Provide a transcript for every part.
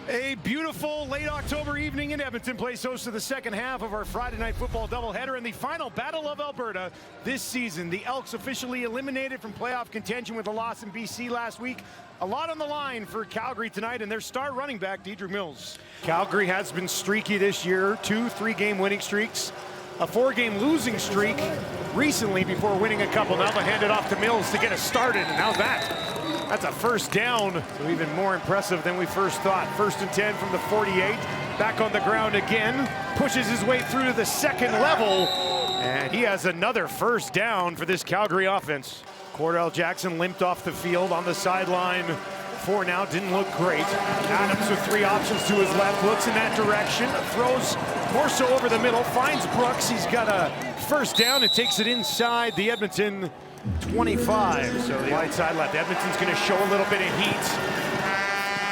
A beautiful late October evening in Edmonton plays host to the second half of our Friday night football doubleheader in the final Battle of Alberta this season. The Elks officially eliminated from playoff contention with a loss in BC last week. A lot on the line for Calgary tonight and their star running back, Dedrick Mills. Calgary has been streaky this year, 2 3-game winning streaks, a 4-game losing streak recently before winning a couple. Now they hand it off to Mills to get us started, and how's that? That's a first down, so even more impressive than we first thought. 1st and 10 from the 48, back on the ground again, pushes his way through to the second level, and he has another first down for this Calgary offense. Cordell Jackson limped off the field on the sideline for now, didn't look great. Adams with 3 options to his left, looks in that direction, throws more so over the middle, finds Brooks, he's got a first down and takes it inside the Edmonton 25, so the wide side left. Edmonton's going to show a little bit of heat.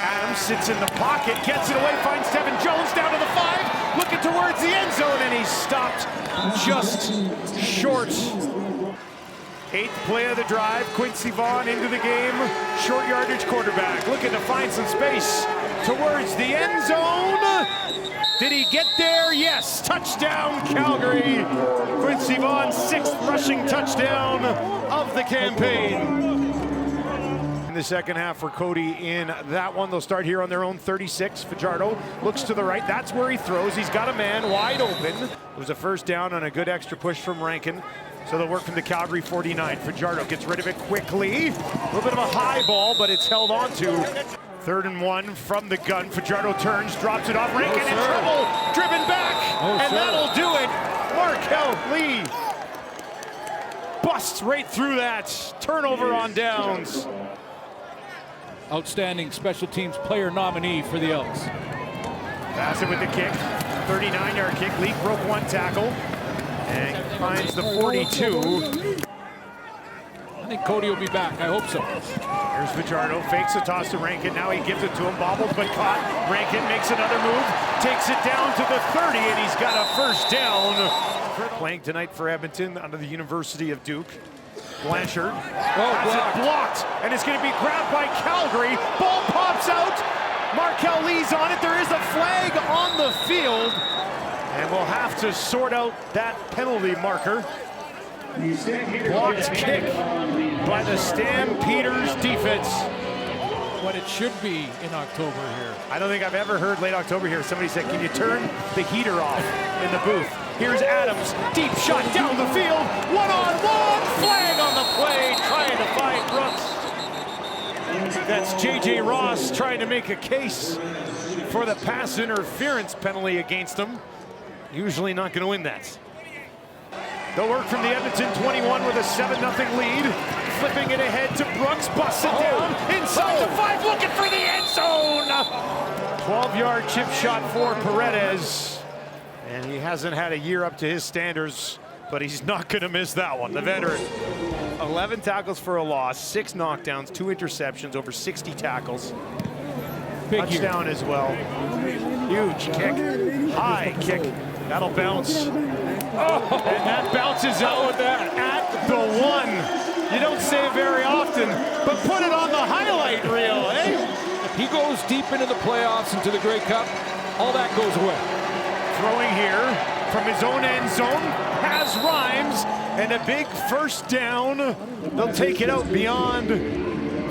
Adams sits in the pocket, gets it away, finds Devin Jones down to the 5, looking towards the end zone, and he's stopped just short. 8th play of the drive, Quincy Vaughn into the game, short yardage quarterback, looking to find some space towards the end zone. Did he get there? Yes, touchdown Calgary. Quincy Vaughn's 6th rushing touchdown of the campaign. In the second half for Cody in that one. They'll start here on their own 36. Fajardo looks to the right. That's where he throws. He's got a man wide open. It was a first down on a good extra push from Rankin. So they'll work from the Calgary 49. Fajardo gets rid of it quickly. A little bit of a high ball, but it's held on to. 3rd and 1 from the gun. Fajardo turns, drops it off. Rankin in trouble, driven back, and that'll do it. Markel Lee busts right through that. Turnover on downs. Outstanding special teams player nominee for the Elks. Bassett with the kick, 39-yard kick. Lee broke 1 tackle and finds the 42. I think Cody will be back. I hope so. Here's Fajardo, fakes a toss to Rankin. Now he gives it to him, bobbled but caught. Rankin makes another move, takes it down to the 30, and he's got a first down. Playing tonight for Edmonton under the University of Duke. Blanchard has it blocked, and it's going to be grabbed by Calgary. Ball pops out. Markel Lee's on it. There is a flag on the field, and we'll have to sort out that penalty marker. Blocked kick by the Stampeders defense. What it should be in October here. I don't think I've ever heard late October here. Somebody said, can you turn the heater off in the booth? Here's Adams, deep shot down the field. 1-on-1, flag on the play, trying to find Brooks. That's J.J. Ross trying to make a case for the pass interference penalty against him. Usually not going to win that. They'll work from the Edmonton 21 with a 7-0 lead. Flipping it ahead to Brooks, busts it down inside the 5, looking for the end zone. 12-yard chip shot for Paredes. And he hasn't had a year up to his standards, but he's not going to miss that one. The veteran, 11 tackles for a loss, 6 knockdowns, 2 interceptions, over 60 tackles. Big touchdown as well. Huge kick, high kick. That'll bounce. And that bounces out at the 1. You don't say it very often, but put it on the highlight reel, eh? He goes deep into the playoffs, into the Grey Cup. All that goes away. Throwing here from his own end zone, has Rhymes, and a big first down. They'll take it out beyond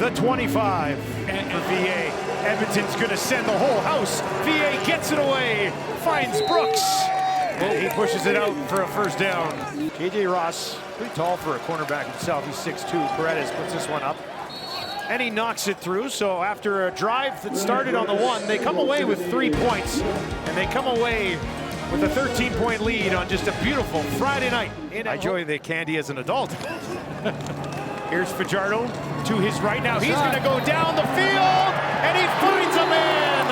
the 25 for VA. Edmonton's gonna send the whole house. VA gets it away, finds Brooks, and he pushes it out for a first down. J.J. Ross, pretty tall for a cornerback himself. He's 6'2". Paredes puts this one up, and he knocks it through. So after a drive that started on the 1, they come away with 3 points, and they come away with a 13-point lead on just a beautiful Friday night. I enjoy the candy as an adult. Here's Fajardo to his right now. He's going to go down the field, and he finds a man.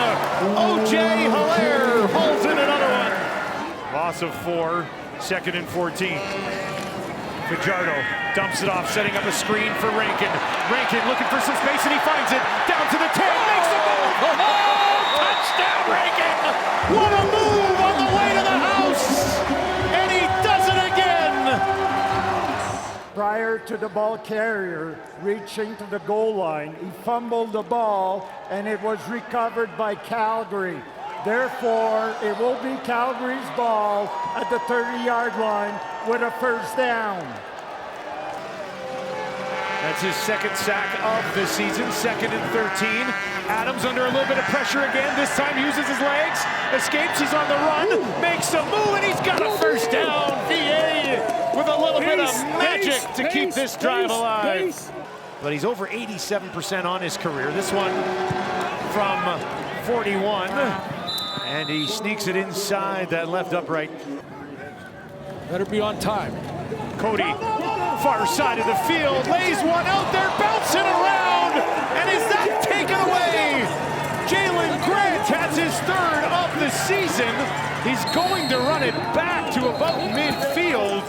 O.J. Hilaire hauls in another one. Loss of 4, 2nd and 14. Fajardo dumps it off, setting up a screen for Rankin. Rankin looking for some space, and he finds it. Down to the 10, makes the move. Oh, touchdown Rankin. What a move on the way to the house. And he does it again. Prior fair to the ball carrier reaching to the goal line. He fumbled the ball, and it was recovered by Calgary. Therefore, it will be Calgary's ball at the 30-yard line with a first down. That's his second sack of the season, second and 13. Adams under a little bit of pressure again. This time uses his legs, escapes, he's on the run, makes a move, and he's got a first down. VA with a little bit of magic to keep this drive alive. But he's over 87% on his career. This one from 41. And he sneaks it inside that left upright. Better be on time. Cody, far side of the field, lays one out there, bouncing around, and is that taken away? Jalen Grant has his third of the season. He's going to run it back to about midfield.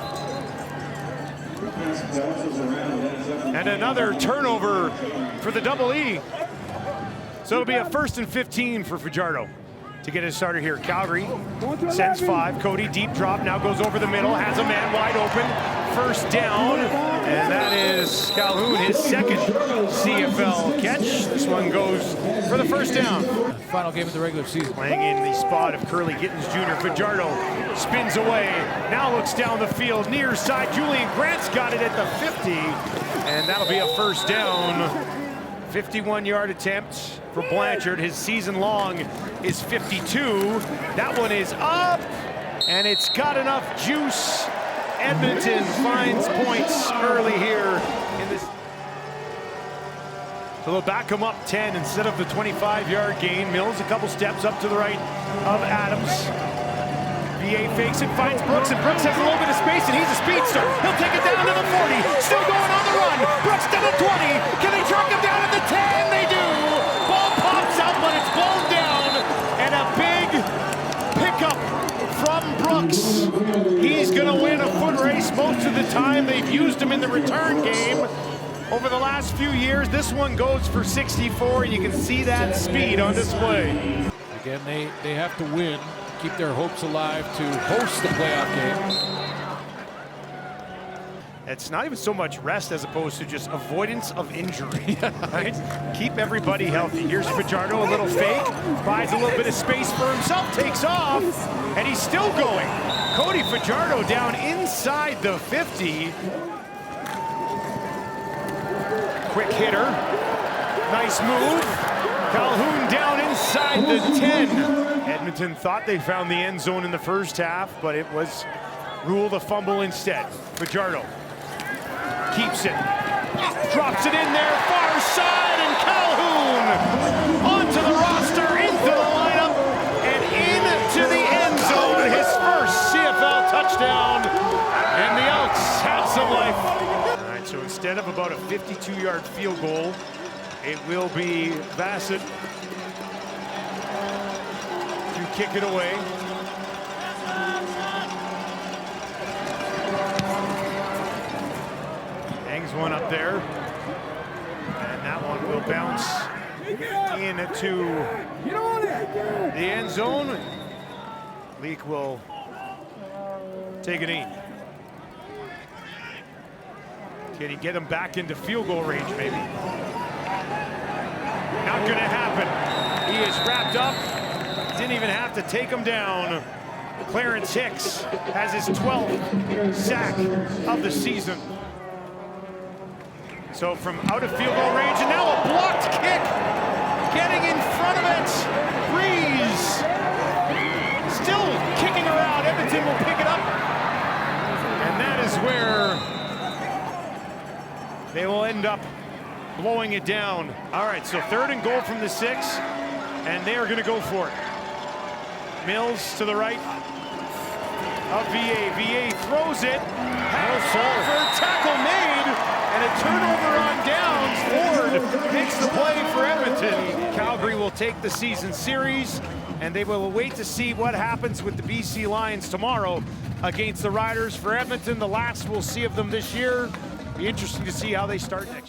And another turnover for the Double E. So it'll be a 1st and 15 for Fajardo to get his starter here. Calgary sends 5. Cody, deep drop, now goes over the middle, has a man wide open. First down, and that is Calhoun, his second CFL catch. This one goes for the first down. Final game of the regular season. Playing in the spot of Curly Gittins Jr. Fajardo spins away, now looks down the field, near side. Julian Grant's got it at the 50, and that'll be a first down. 51-yard attempt for Blanchard. His season long is 52. That one is up, and it's got enough juice. Edmonton finds points early here in this. So they'll back him up 10 instead of the 25-yard gain. Mills a couple steps up to the right of Adams. VA fakes it, finds Brooks, and Brooks has a little bit of space, and he's a speedster. He'll take it down to the 40, still going on the run. Brooks to the 20. Can they track him down at the 10? They do. Ball pops out, but it's blown down, and a big pickup from Brooks. He's going to win a foot race most of the time. They've used him in the return game over the last few years. This one goes for 64. You can see that speed on display. Again, they have to win, keep their hopes alive to host the playoff game. It's not even so much rest as opposed to just avoidance of injury. Right? Keep everybody healthy. Here's Fajardo, a little fake, buys a little bit of space for himself, takes off, and he's still going. Cody Fajardo down inside the 50. Quick hitter, nice move. Calhoun down inside the 10. Edmonton thought they found the end zone in the first half, but it was ruled a fumble instead. Fajardo keeps it, drops it in there, far side, and Calhoun onto the roster, into the lineup, and into the end zone. His first CFL touchdown, and the Elks have some life. All right, so instead of about a 52-yard field goal, it will be Bassett to kick it away. Hangs one up there, and that one will bounce into the end zone. Leak will take an 8. Can he get him back into field goal range, maybe? Not gonna happen. He is wrapped up. Didn't even have to take him down. Clarence Hicks has his 12th sack of the season. So from out of field goal range, and now a blocked kick. Getting in front of it. Breeze. Still kicking around. Edmonton will pick it up. And that is where they will end up blowing it down. All right, so 3rd and goal from the 6, and they are going to go for it. Mills to the right of VA. VA throws it. Has tackle made, and a turnover on downs. Ford makes the play for Edmonton. Calgary will take the season series, and they will wait to see what happens with the BC Lions tomorrow against the Riders. For Edmonton, the last we'll see of them this year. Be interesting to see how they start next year.